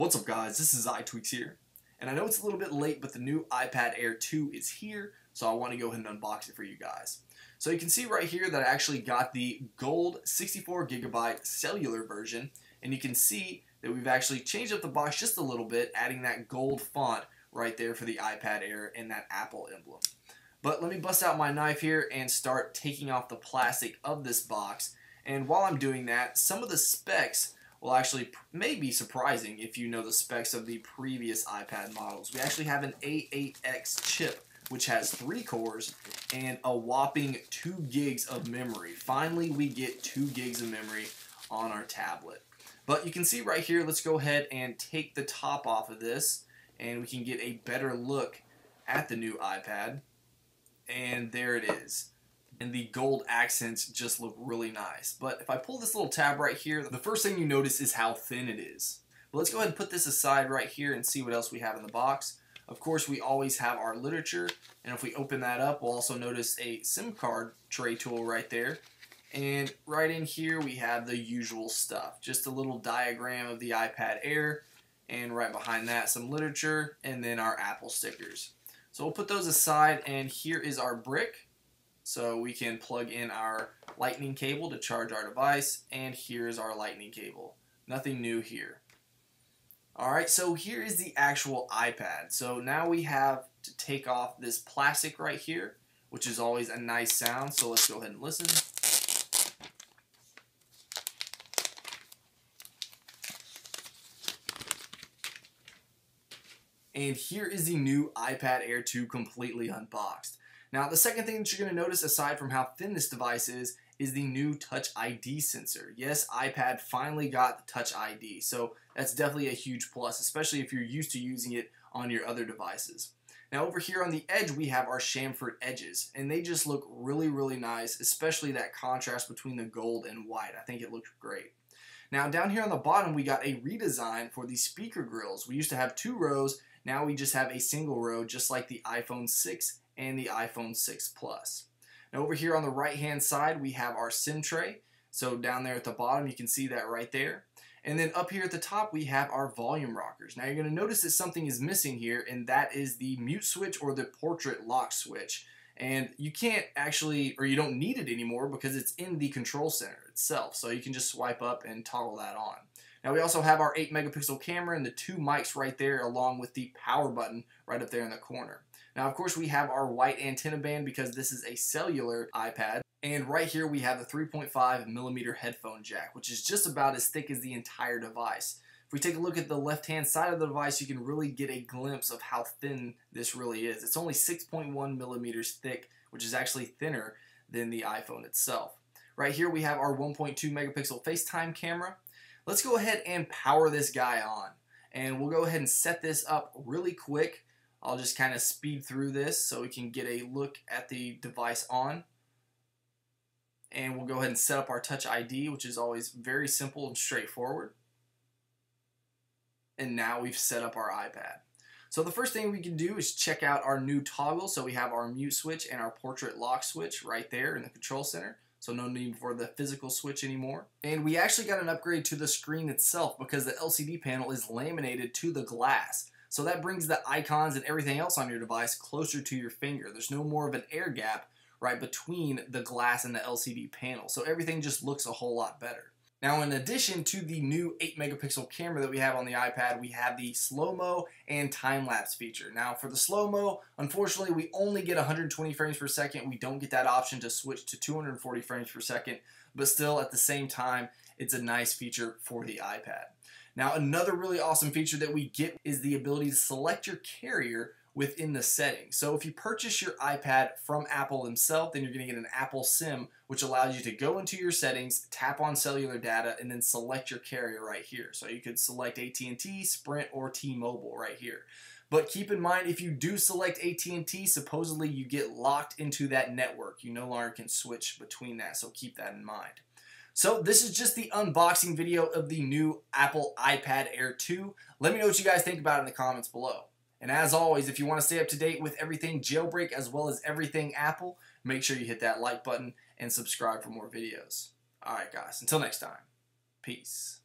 What's up guys, this is iTweaks here, and I know it's a little bit late, but the new iPad Air 2 is here, so I want to go ahead and unbox it for you guys. So you can see right here that I actually got the gold 64GB cellular version, and you can see that we've actually changed up the box just a little bit, adding that gold font right there for the iPad Air and that Apple emblem. But let me bust out my knife here and start taking off the plastic of this box, and while I'm doing that, some of the specs will actually may be surprising if you know the specs of the previous iPad models. We actually have an A8X chip, which has 3 cores and a whopping 2 gigs of memory. Finally, we get 2 gigs of memory on our tablet. But you can see right here, let's go ahead and take the top off of this, and we can get a better look at the new iPad. And there it is. And the gold accents just look really nice. But if I pull this little tab right here, the first thing you notice is how thin it is. But let's go ahead and put this aside right here and see what else we have in the box. Of course, we always have our literature, and if we open that up, we'll also notice a SIM card tray tool right there. And right in here, we have the usual stuff. Just a little diagram of the iPad Air, and right behind that, some literature, and then our Apple stickers. So we'll put those aside, and here is our brick. So we can plug in our lightning cable to charge our device, and here's our lightning cable. Nothing new here. Alright, so here is the actual iPad. So now we have to take off this plastic right here, which is always a nice sound, so let's go ahead and listen. And here is the new iPad Air 2 completely unboxed. Now, the second thing that you're going to notice, aside from how thin this device is the new Touch ID sensor. Yes, iPad finally got the Touch ID, so that's definitely a huge plus, especially if you're used to using it on your other devices. Now, over here on the edge, we have our chamfered edges, and they just look really, really nice, especially that contrast between the gold and white. I think it looks great. Now, down here on the bottom, we got a redesign for the speaker grills. We used to have 2 rows, now we just have a single row, just like the iPhone 6 and the iPhone 6 Plus. Now over here on the right hand side, we have our SIM tray. So down there at the bottom, you can see that right there. And then up here at the top, we have our volume rockers. Now you're going to notice that something is missing here, and that is the mute switch or the portrait lock switch. And you can't actually, or you don't need it anymore because it's in the control center itself. So you can just swipe up and toggle that on. Now we also have our 8 megapixel camera and the 2 mics right there, along with the power button right up there in the corner. Now of course we have our white antenna band because this is a cellular iPad, and right here we have the 3.5mm headphone jack, which is just about as thick as the entire device. If we take a look at the left hand side of the device, you can really get a glimpse of how thin this really is. It's only 6.1mm thick, which is actually thinner than the iPhone itself. Right here we have our 1.2 megapixel FaceTime camera. Let's go ahead and power this guy on, and we'll go ahead and set this up really quick. I'll just kind of speed through this so we can get a look at the device on. And we'll go ahead and set up our Touch ID, which is always very simple and straightforward. And now we've set up our iPad. So the first thing we can do is check out our new toggle. So we have our mute switch and our portrait lock switch right there in the control center. So no need for the physical switch anymore. And we actually got an upgrade to the screen itself because the LCD panel is laminated to the glass. So that brings the icons and everything else on your device closer to your finger. There's no more of an air gap right between the glass and the LCD panel. So everything just looks a whole lot better. Now, in addition to the new 8 megapixel camera that we have on the iPad, we have the slow-mo and time-lapse feature. Now, for the slow-mo, unfortunately, we only get 120 frames per second. We don't get that option to switch to 240 frames per second, but still, at the same time, it's a nice feature for the iPad. Now, another really awesome feature that we get is the ability to select your carrier within the settings. So if you purchase your iPad from Apple themselves, then you're going to get an Apple SIM, which allows you to go into your settings, tap on cellular data, and then select your carrier right here. So you could select AT&T, Sprint, or T-Mobile right here. But keep in mind, if you do select AT&T, supposedly you get locked into that network. You no longer can switch between that, so keep that in mind. So this is just the unboxing video of the new Apple iPad Air 2. Let me know what you guys think about it in the comments below. And as always, if you want to stay up to date with everything jailbreak as well as everything Apple, make sure you hit that like button and subscribe for more videos. Alright guys, until next time, peace.